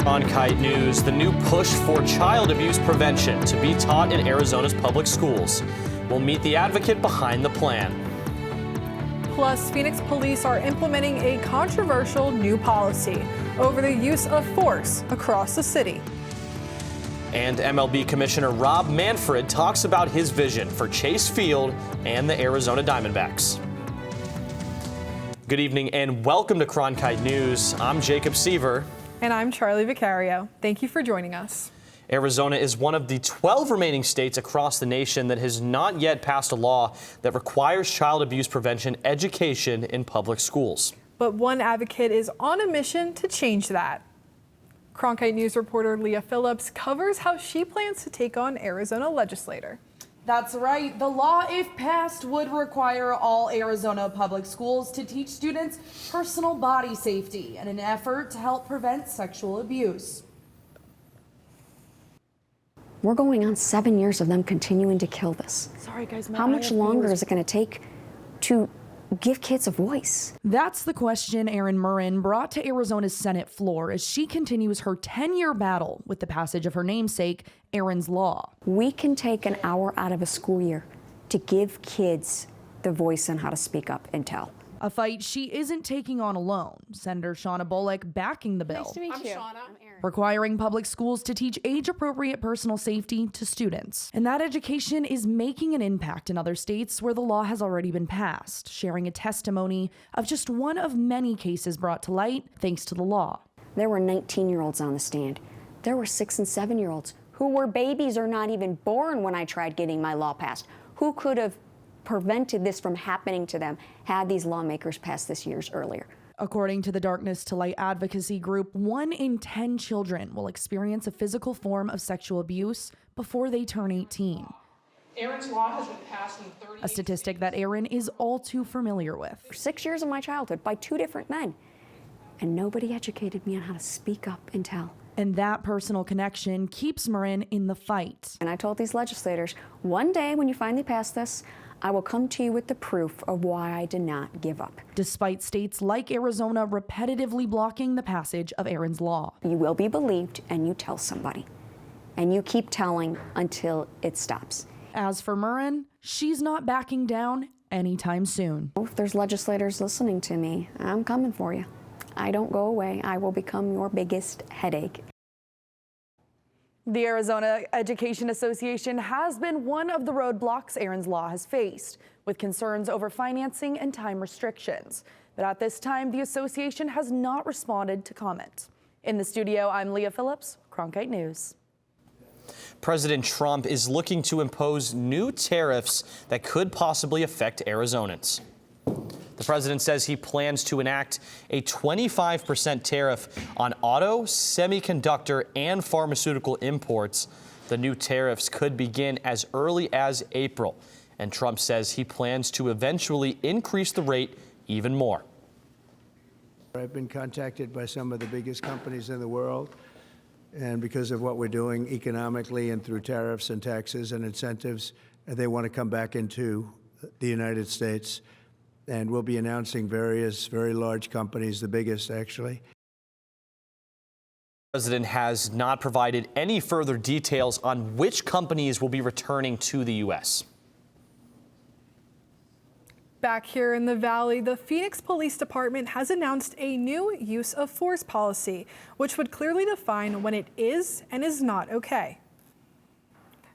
Cronkite News, the new push for child abuse prevention to be taught in Arizona's public schools. We'll meet the advocate behind the plan. Plus, Phoenix police are implementing a controversial new policy over the use of force across the city. And MLB Commissioner Rob Manfred talks about his vision for Chase Field and the Arizona Diamondbacks. Good evening and welcome to Cronkite News. I'm Jacob Seaver. And I'm Charlie Vicario. Thank you for joining us. Arizona is one of the 12 remaining states across the nation that has not yet passed a law that requires child abuse prevention education in public schools. But one advocate is on a mission to change that. Cronkite News reporter Leah Phillips covers how she plans to take on Arizona legislator. That's right. The law, if passed, would require all Arizona public schools to teach students personal body safety in an effort to help prevent sexual abuse. We're going on 7 years of them continuing to kill this. Sorry, guys. How much longer is it going to take to give kids a voice? That's the question Erin Murrin brought to Arizona's Senate floor as she continues her 10-year battle with the passage of her namesake, Erin's Law. We can take an hour out of a school year to give kids the voice on how to speak up and tell. A fight she isn't taking on alone. Senator Shauna Bullock backing the bill. Nice to meet you. I'm Erin. Requiring public schools to teach age-appropriate personal safety to students. And that education is making an impact in other states where the law has already been passed, sharing a testimony of just one of many cases brought to light thanks to the law. There were 19-year-olds on the stand. There were 6- and 7-year-olds who were babies or not even born when I tried getting my law passed. Who could have prevented this from happening to them had these lawmakers passed this years earlier? According to the Darkness to Light advocacy group, 1 in 10 children will experience a physical form of sexual abuse before they turn 18. Erin's Law has been passed in 30 A statistic that Erin is all too familiar with. For 6 years of my childhood by 2 different men, and nobody educated me on how to speak up and tell. And that personal connection keeps Murrin in the fight. And I told these legislators, one day when you finally pass this, I will come to you with the proof of why I did not give up. Despite states like Arizona repetitively blocking the passage of Erin's Law. You will be believed and you tell somebody. And you keep telling until it stops. As for Murrin, she's not backing down anytime soon. If there's legislators listening to me, I'm coming for you. I don't go away. I will become your biggest headache. The Arizona Education Association has been one of the roadblocks Erin's Law has faced, with concerns over financing and time restrictions. But at this time, the association has not responded to comment. In the studio, I'm Leah Phillips, Cronkite News. President Trump is looking to impose new tariffs that could possibly affect Arizonans. The president says he plans to enact a 25% tariff on auto, semiconductor, and pharmaceutical imports. The new tariffs could begin as early as April, and Trump says he plans to eventually increase the rate even more. I've been contacted by some of the biggest companies in the world, and because of what we're doing economically and through tariffs and taxes and incentives, they want to come back into the United States. And we'll be announcing various very large companies, the biggest actually. The president has not provided any further details on which companies will be returning to the U.S. Back here in the Valley, the Phoenix Police Department has announced a new use of force policy, which would clearly define when it is and is not okay.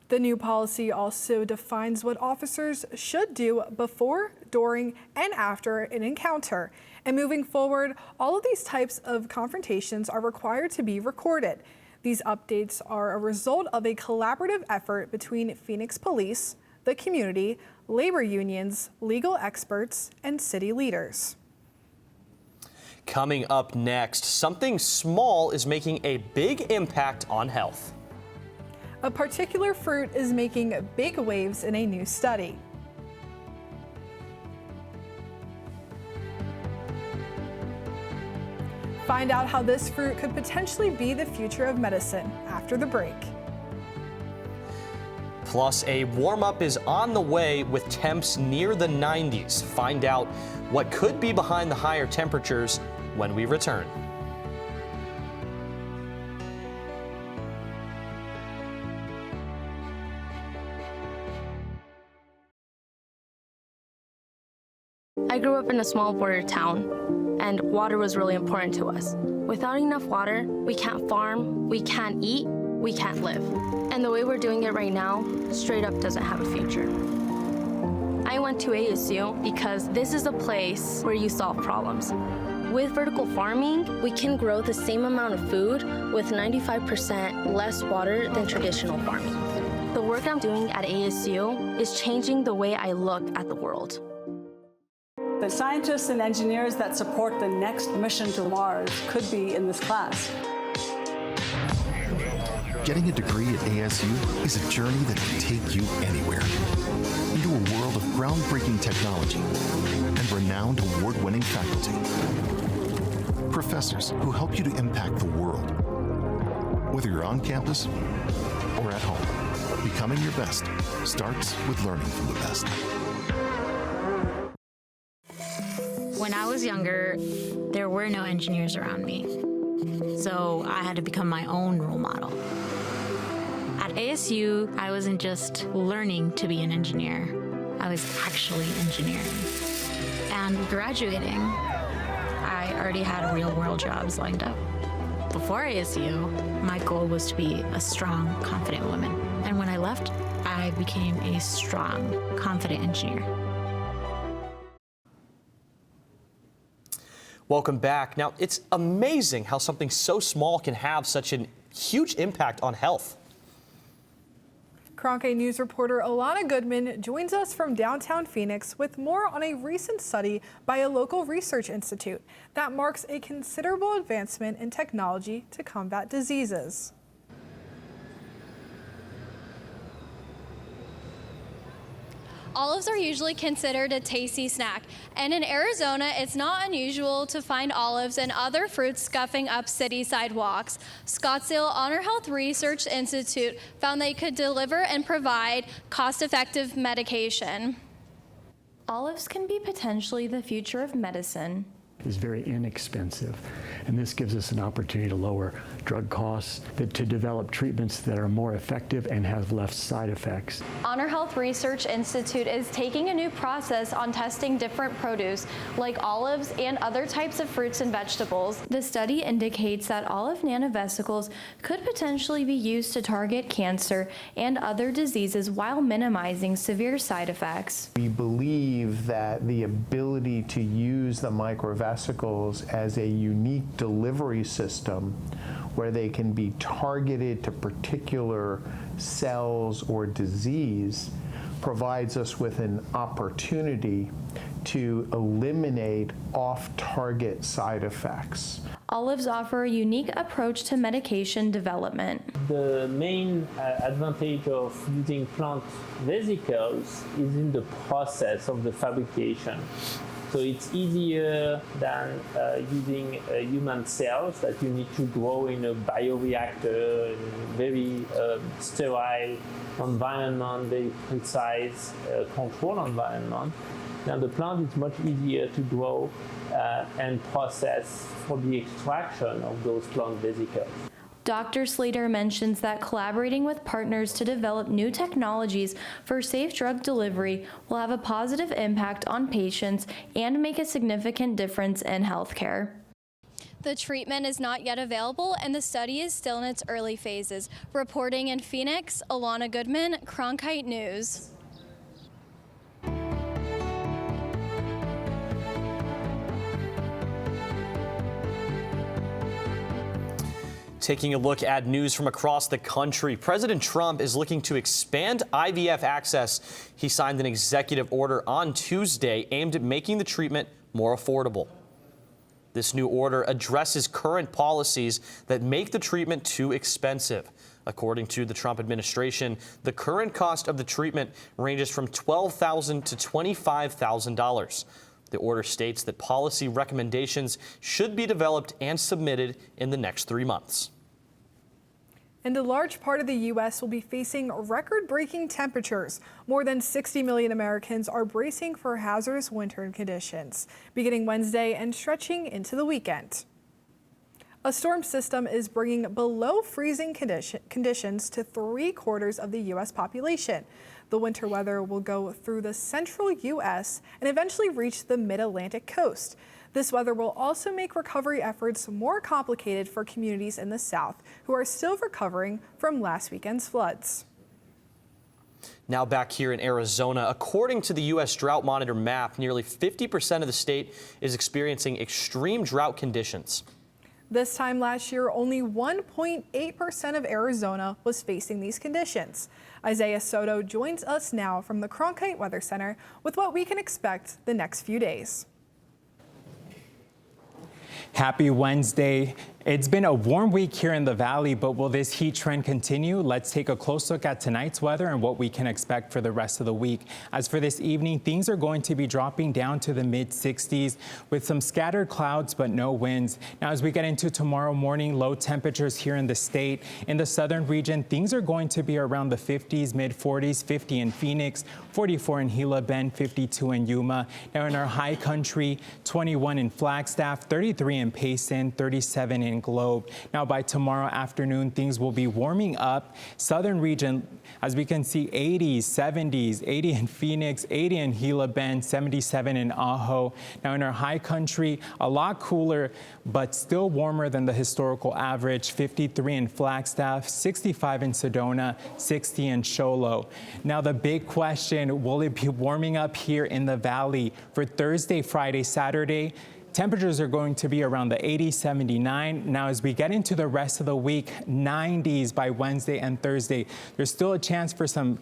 The new policy also defines what officers should do before, during, and after an encounter. And moving forward, all of these types of confrontations are required to be recorded. These updates are a result of a collaborative effort between Phoenix Police, the community, labor unions, legal experts, and city leaders. Coming up next, something small is making a big impact on health. A particular fruit is making big waves in a new study. Find out how this fruit could potentially be the future of medicine after the break. Plus, a warm-up is on the way with temps near the 90s. Find out what could be behind the higher temperatures when we return. I grew up in a small border town, and water was really important to us. Without enough water, we can't farm, we can't eat, we can't live. And the way we're doing it right now, straight up doesn't have a future. I went to ASU because this is a place where you solve problems. With vertical farming, we can grow the same amount of food with 95% less water than traditional farming. The work I'm doing at ASU is changing the way I look at the world. The scientists and engineers that support the next mission to Mars could be in this class. Getting a degree at ASU is a journey that can take you anywhere. Into a world of groundbreaking technology and renowned award-winning faculty. Professors who help you to impact the world. Whether you're on campus or at home, becoming your best starts with learning from the best. When I was younger, there were no engineers around me, so I had to become my own role model. At ASU, I wasn't just learning to be an engineer, I was actually engineering. And graduating, I already had real-world jobs lined up. Before ASU, my goal was to be a strong, confident woman. And when I left, I became a strong, confident engineer. Welcome back. Now, it's amazing how something so small can have such a huge impact on health. Cronkite News reporter Alana Goodman joins us from downtown Phoenix with more on a recent study by a local research institute that marks a considerable advancement in technology to combat diseases. Olives are usually considered a tasty snack, and in Arizona, it's not unusual to find olives and other fruits scuffing up city sidewalks. Scottsdale Honor Health Research Institute found they could deliver and provide cost-effective medication. Olives can be potentially the future of medicine. Is very inexpensive, and this gives us an opportunity to lower drug costs, to develop treatments that are more effective and have less side effects. Honor Health Research Institute is taking a new process on testing different produce, like olives and other types of fruits and vegetables. The study indicates that olive nanovesicles could potentially be used to target cancer and other diseases while minimizing severe side effects. We believe that the ability to use the microvesicles as a unique delivery system where they can be targeted to particular cells or disease provides us with an opportunity to eliminate off-target side effects. Olives offer a unique approach to medication development. The main advantage of using plant vesicles is in the process of the fabrication. So it's easier than using human cells that you need to grow in a bioreactor, in a very sterile environment, very precise control environment. Now the plant is much easier to grow and process for the extraction of those plant vesicles. Dr. Slater mentions that collaborating with partners to develop new technologies for safe drug delivery will have a positive impact on patients and make a significant difference in healthcare. The treatment is not yet available, and the study is still in its early phases. Reporting in Phoenix, Alana Goodman, Cronkite News. Taking a look at news from across the country, President Trump is looking to expand IVF access. He signed an executive order on Tuesday aimed at making the treatment more affordable. This new order addresses current policies that make the treatment too expensive. According to the Trump administration, the current cost of the treatment ranges from $12,000 to $25,000. The order states that policy recommendations should be developed and submitted in the next 3 months. And a large part of the U.S. will be facing record-breaking temperatures. More than 60 million Americans are bracing for hazardous winter conditions, beginning Wednesday and stretching into the weekend. A storm system is bringing below freezing conditions to 3/4 of the U.S. population. The winter weather will go through the central U.S. and eventually reach the mid-Atlantic coast. This weather will also make recovery efforts more complicated for communities in the South who are still recovering from last weekend's floods. Now back here in Arizona, according to the U.S. Drought Monitor map, nearly 50% of the state is experiencing extreme drought conditions. This time last year, only 1.8% of Arizona was facing these conditions. Isaiah Soto joins us now from the Cronkite Weather Center with what we can expect the next few days. Happy Wednesday. It's been a warm week here in the valley, but will this heat trend continue? Let's take a close look at tonight's weather and what we can expect for the rest of the week. As for this evening, things are going to be dropping down to the mid-60s with some scattered clouds but no winds. Now, as we get into tomorrow morning, low temperatures here in the state. In the southern region, things are going to be around the 50s, mid-40s, 50 in Phoenix, 44 in Gila Bend, 52 in Yuma. Now in our high country, 21 in Flagstaff, 33 in Payson, 37 in Globe. Now by tomorrow afternoon, things will be warming up. Southern region, as we can see, 80s, 70s, 80 in Phoenix, 80 in Gila Bend, 77 in Ajo. Now in our high country, a lot cooler, but still warmer than the historical average, 53 in Flagstaff, 65 in Sedona, 60 in Show Low. Now the big question, will it be warming up here in the valley for Thursday, Friday, Saturday? Temperatures are going to be around the 80, 79. Now, as we get into the rest of the week, 90s by Wednesday and Thursday. There's still a chance for some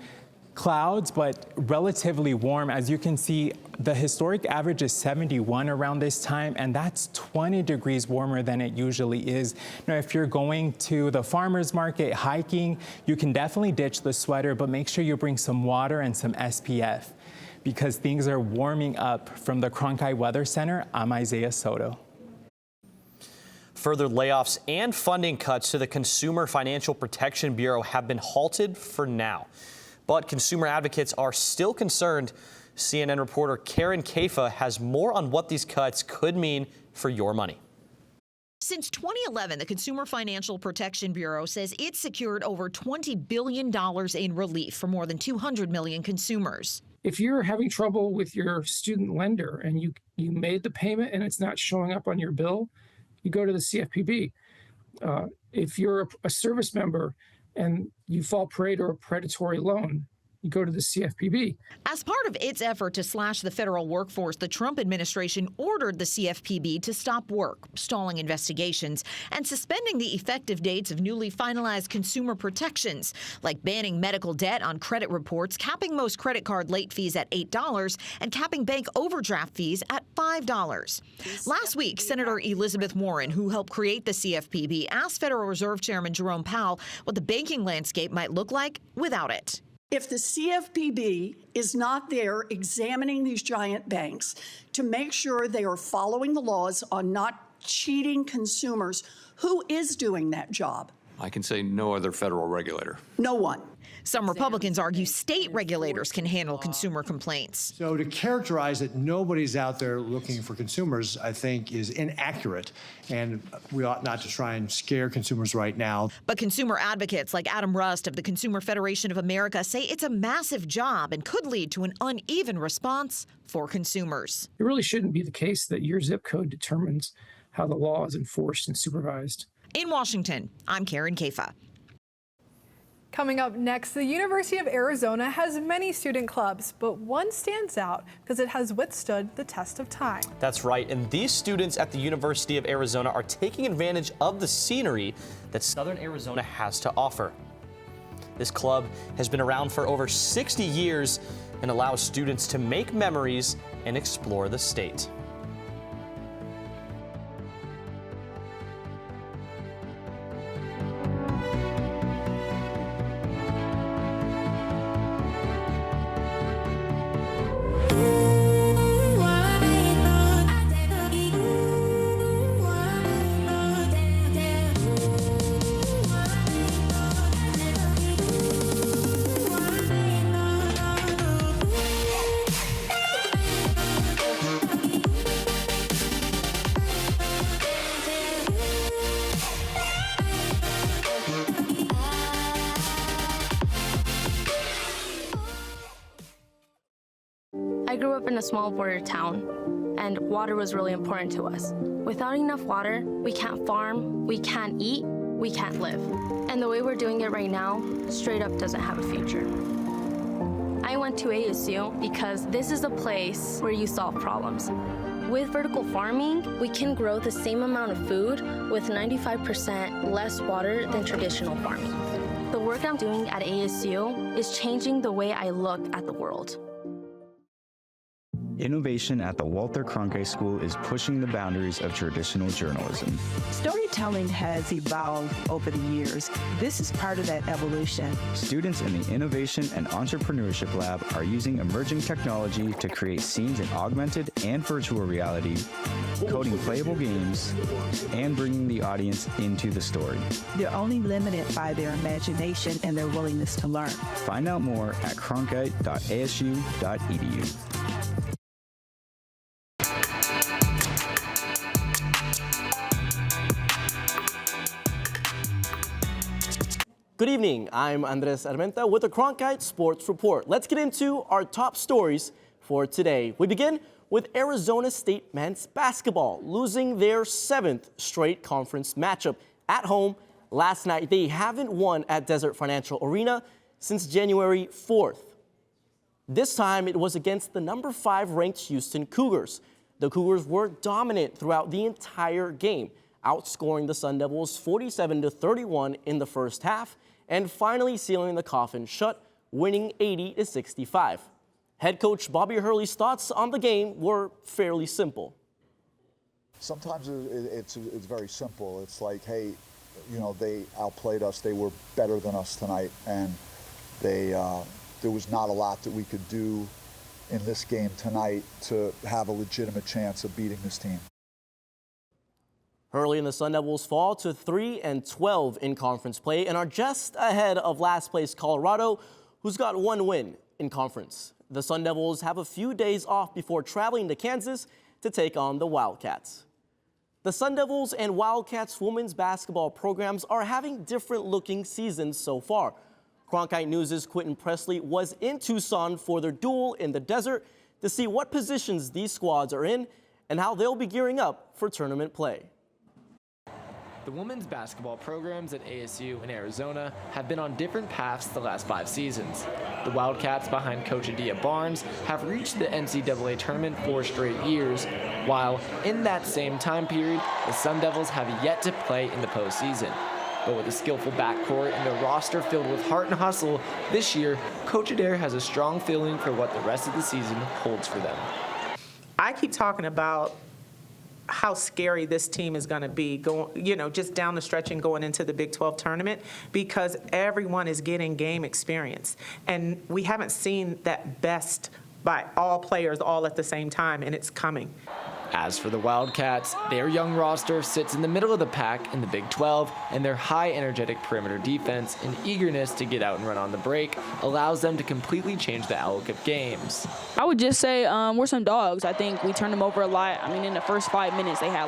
clouds, but relatively warm. As you can see, the historic average is 71 around this time, and that's 20 degrees warmer than it usually is. Now, if you're going to the farmer's market hiking, you can definitely ditch the sweater, but make sure you bring some water and some SPF, because things are warming up. From the Cronkite Weather Center, I'm Isaiah Soto. Further layoffs and funding cuts to the Consumer Financial Protection Bureau have been halted for now. But consumer advocates are still concerned. CNN reporter Karen Kafa has more on what these cuts could mean for your money. Since 2011, the Consumer Financial Protection Bureau says it's secured over $20 billion in relief for more than 200 million consumers. If you're having trouble with your student lender and you made the payment and it's not showing up on your bill, you go to the CFPB. If you're a service member and you fall prey to a predatory loan, you go to the CFPB. As part of its effort to slash the federal workforce, the Trump administration ordered the CFPB to stop work, stalling investigations, and suspending the effective dates of newly finalized consumer protections, like banning medical debt on credit reports, capping most credit card late fees at $8, and capping bank overdraft fees at $5. Last week, Senator Elizabeth Warren, who helped create the CFPB, asked Federal Reserve Chairman Jerome Powell what the banking landscape might look like without it. If the CFPB is not there examining these giant banks to make sure they are following the laws on not cheating consumers, who is doing that job? I can say no other federal regulator. No one. Some Republicans argue state regulators can handle consumer complaints. So to characterize that nobody's out there looking for consumers, I think, is inaccurate, and we ought not to try and scare consumers right now. But consumer advocates like Adam Rust of the Consumer Federation of America say it's a massive job and could lead to an uneven response for consumers. It really shouldn't be the case that your zip code determines how the law is enforced and supervised. In Washington, I'm Karen Kafa. Coming up next, the University of Arizona has many student clubs, but one stands out because it has withstood the test of time. That's right, and these students at the University of Arizona are taking advantage of the scenery that Southern Arizona has to offer. This club has been around for over 60 years and allows students to make memories and explore the state. I grew up in a small border town, and water was really important to us. Without enough water, we can't farm, we can't eat, we can't live. And the way we're doing it right now, straight up doesn't have a future. I went to ASU because this is a place where you solve problems. With vertical farming, we can grow the same amount of food with 95% less water than traditional farming. The work I'm doing at ASU is changing the way I look at the world. Innovation at the Walter Cronkite School is pushing the boundaries of traditional journalism. Storytelling has evolved over the years. This is part of that evolution. Students in the Innovation and Entrepreneurship Lab are using emerging technology to create scenes in augmented and virtual reality, coding playable games, and bringing the audience into the story. They're only limited by their imagination and their willingness to learn. Find out more at cronkite.asu.edu. Good evening, I'm Andres Armenta with the Cronkite Sports Report. Let's get into our top stories for today. We begin with Arizona State men's basketball, losing their 7th straight conference matchup at home last night. They haven't won at Desert Financial Arena since January 4th. This time it was against the number 5 ranked Houston Cougars. The Cougars were dominant throughout the entire game, outscoring the Sun Devils 47-31 in the first half, and finally sealing the coffin shut, winning 80-65. Head coach Bobby Hurley's thoughts on the game were fairly simple. Sometimes it's very simple. It's like, hey, you know, they outplayed us. They were better than us tonight, and there was not a lot that we could do in this game tonight to have a legitimate chance of beating this team. Hurley and the Sun Devils fall to 3-12 in conference play and are just ahead of last place Colorado, who's got 1 win in conference. The Sun Devils have a few days off before traveling to Kansas to take on the Wildcats. The Sun Devils and Wildcats women's basketball programs are having different looking seasons so far. Cronkite News' Quentin Presley was in Tucson for their duel in the desert to see what positions these squads are in and how they'll be gearing up for tournament play. The women's basketball programs at ASU and Arizona have been on different paths the last 5 seasons. The Wildcats, behind coach Adia Barnes, have reached the NCAA tournament 4 straight years, while in that same time period, the Sun Devils have yet to play in the postseason. But with a skillful backcourt and a roster filled with heart and hustle, this year, Coach Adair has a strong feeling for what the rest of the season holds for them. I keep talking about how scary this team is going to be going, just down the stretch and going into the Big 12 tournament, because everyone is getting game experience. And we haven't seen that best by all players all at the same time, and it's coming. As for the Wildcats, their young roster sits in the middle of the pack in the Big 12, and their high energetic perimeter defense and eagerness to get out and run on the break allows them to completely change the outlook of games. I would just say we're some dogs. I think we turned them over a lot. I mean, in the first 5 minutes, they had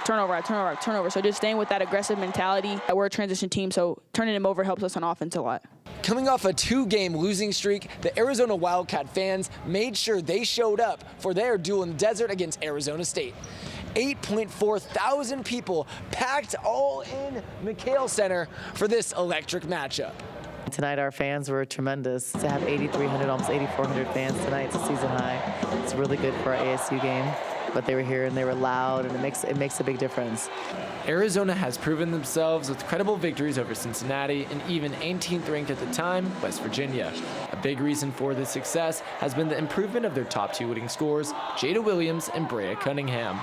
turnover. So just staying with that aggressive mentality. We're a transition team, so turning them over helps us on offense a lot. Coming off a 2-game losing streak, the Arizona Wildcat fans made sure they showed up for their duel in the desert against Arizona State. 8.4 thousand people packed all in McHale Center for this electric matchup. Tonight our fans were tremendous. To have 8,300, almost 8,400 fans tonight, it's a season high. It's really good for our ASU game. But they were here and they were loud, and it makes a big difference. Arizona has proven themselves with credible victories over Cincinnati and even 18th ranked at the time, West Virginia. A big reason for this success has been the improvement of their top 2 leading scorers, Jada Williams and Brea Cunningham.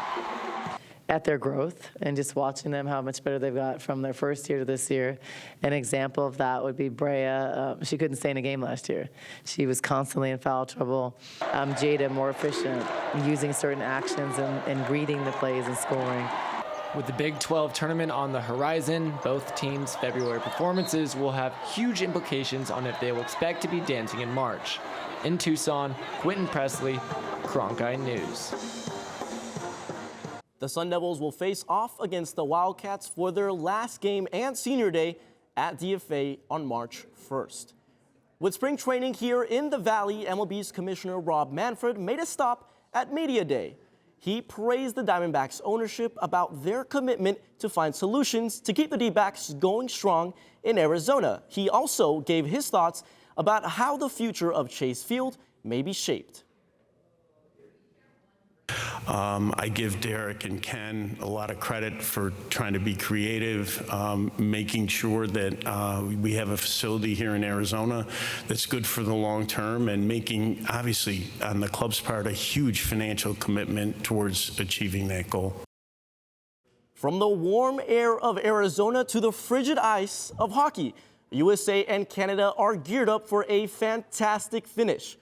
At their growth and just watching them, how much better they've got from their first year to this year. An example of that would be Brea. She couldn't stay in a game last year. She was constantly in foul trouble. Jada, more efficient, using certain actions and reading the plays and scoring. With the Big 12 tournament on the horizon, both teams' February performances will have huge implications on if they will expect to be dancing in March. In Tucson, Quentin Presley, Cronkite News. The Sun Devils will face off against the Wildcats for their last game and senior day at DFA on March 1st. With spring training here in the Valley, MLB's Commissioner Rob Manfred made a stop at Media Day. He praised the Diamondbacks' ownership about their commitment to find solutions to keep the D-backs going strong in Arizona. He also gave his thoughts about how the future of Chase Field may be shaped. I give Derek and Ken a lot of credit for trying to be creative, making sure that we have a facility here in Arizona that's good for the long term, and making, obviously, on the club's part, a huge financial commitment towards achieving that goal. From the warm air of Arizona to the frigid ice of hockey, USA and Canada are geared up for a fantastic finish.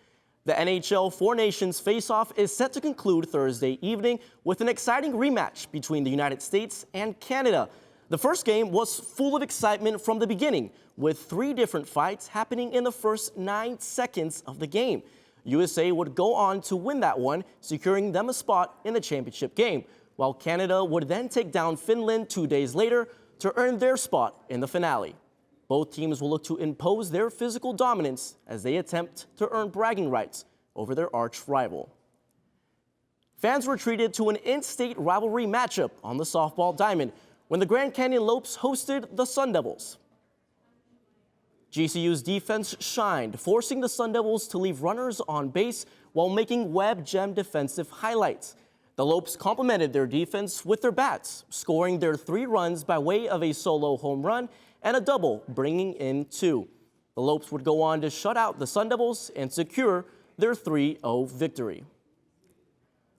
The NHL Four Nations face-off is set to conclude Thursday evening with an exciting rematch between the United States and Canada. The first game was full of excitement from the beginning, with 3 different fights happening in the first 9 seconds of the game. USA would go on to win that one, securing them a spot in the championship game, while Canada would then take down Finland 2 days later to earn their spot in the finale. Both teams will look to impose their physical dominance as they attempt to earn bragging rights over their arch rival. Fans were treated to an in-state rivalry matchup on the softball diamond when the Grand Canyon Lopes hosted the Sun Devils. GCU's defense shined, forcing the Sun Devils to leave runners on base while making Webb gem defensive highlights. The Lopes complemented their defense with their bats, scoring their 3 runs by way of a solo home run and a double, bringing in 2. The Lopes would go on to shut out the Sun Devils and secure their 3-0 victory.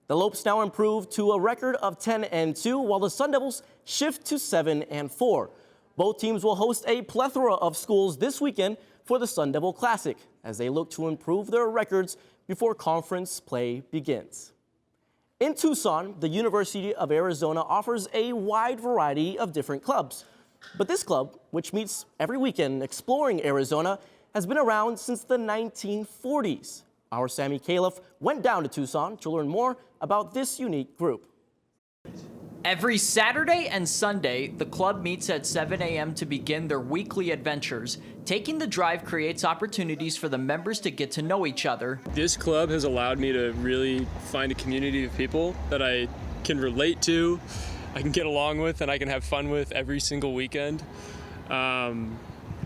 The Lopes now improve to a record of 10-2, while the Sun Devils shift to 7-4. Both teams will host a plethora of schools this weekend for the Sun Devil Classic, as they look to improve their records before conference play begins. In Tucson, the University of Arizona offers a wide variety of different clubs. But this club, which meets every weekend exploring Arizona, has been around since the 1940s. Our Sammy Califf went down to Tucson to learn more about this unique group. Every Saturday and Sunday, the club meets at 7 a.m. to begin their weekly adventures. Taking the drive creates opportunities for the members to get to know each other. This club has allowed me to really find a community of people that I can relate to, I can get along with, and I can have fun with every single weekend.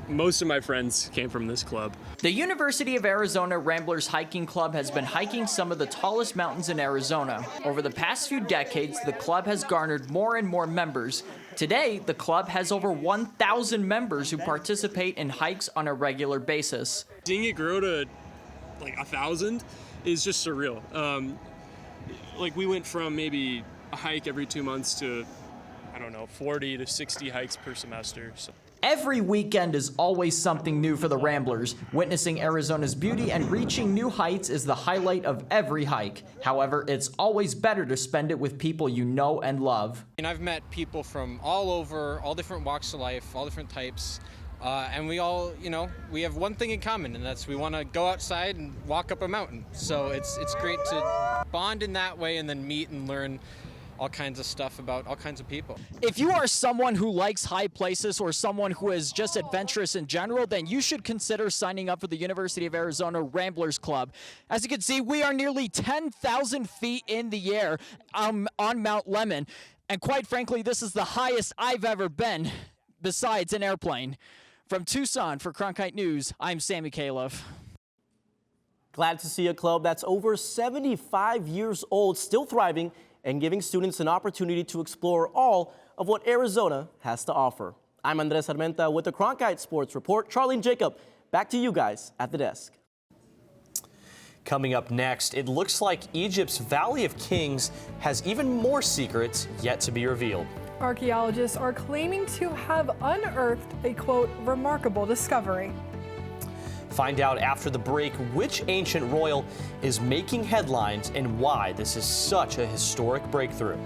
Most of my friends came from this club. The University of Arizona Ramblers Hiking Club has been hiking some of the tallest mountains in Arizona. Over the past few decades, the club has garnered more and more members. Today, the club has over 1,000 members who participate in hikes on a regular basis. Seeing it grow to like 1,000 is just surreal. Like we went from maybe a hike every 2 months to, I don't know, 40 to 60 hikes per semester. So. Every weekend is always something new for the Ramblers. Witnessing Arizona's beauty and reaching new heights is the highlight of every hike. However, it's always better to spend it with people you know and love. And I've met people from all over, all different walks of life, all different types. And we all, we have one thing in common, and that's we want to go outside and walk up a mountain. So it's great to bond in that way and then meet and learn all kinds of stuff about all kinds of people. If you are someone who likes high places or someone who is just adventurous in general, then you should consider signing up for the University of Arizona Ramblers Club. As you can see, we are nearly 10,000 feet in the air on Mount Lemmon. And quite frankly, this is the highest I've ever been, besides an airplane. From Tucson, for Cronkite News, I'm Sammy Califf. Glad to see a club that's over 75 years old, still thriving, and giving students an opportunity to explore all of what Arizona has to offer. I'm Andres Armenta with the Cronkite Sports Report. Charlene Jacob, back to you guys at the desk. Coming up next, it looks like Egypt's Valley of Kings has even more secrets yet to be revealed. Archaeologists are claiming to have unearthed a, quote, remarkable discovery. Find out after the break which ancient royal is making headlines and why this is such a historic breakthrough.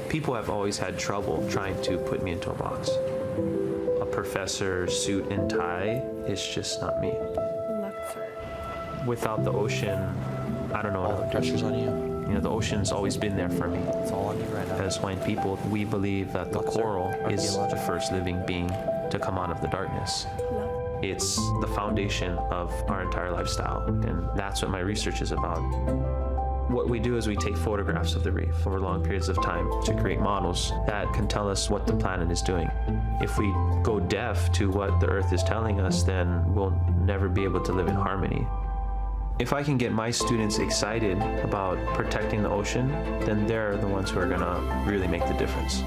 People have always had trouble trying to put me into a box. A professor, suit and tie is just not me. Without the ocean, I don't know what all the pressure's on you. You know, the ocean's always been there for me. It's all on you right now. As Hawaiian people, we believe that the coral is the first living being to come out of the darkness. It's the foundation of our entire lifestyle, and that's what my research is about. What we do is we take photographs of the reef over long periods of time to create models that can tell us what the planet is doing. If we go deaf to what the Earth is telling us, then we'll never be able to live in harmony. If I can get my students excited about protecting the ocean, then they're the ones who are gonna really make the difference.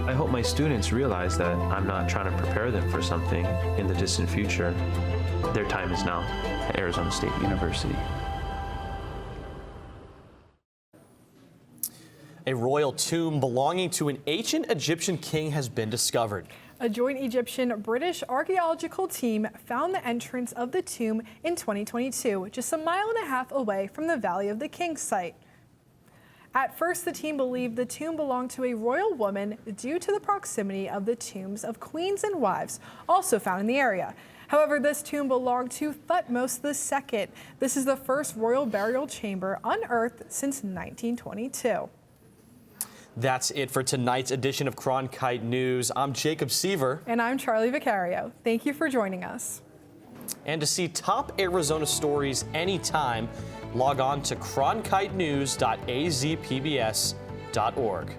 I hope my students realize that I'm not trying to prepare them for something in the distant future. Their time is now at Arizona State University. A royal tomb belonging to an ancient Egyptian king has been discovered. A joint Egyptian-British archaeological team found the entrance of the tomb in 2022, just a mile and a half away from the Valley of the Kings site. At first, the team believed the tomb belonged to a royal woman due to the proximity of the tombs of queens and wives also found in the area. However, this tomb belonged to Thutmose II. This is the first royal burial chamber unearthed since 1922. That's it for tonight's edition of Cronkite News. I'm Jacob Seaver. And I'm Charlie Vicario. Thank you for joining us. And to see top Arizona stories anytime, log on to cronkitenews.azpbs.org.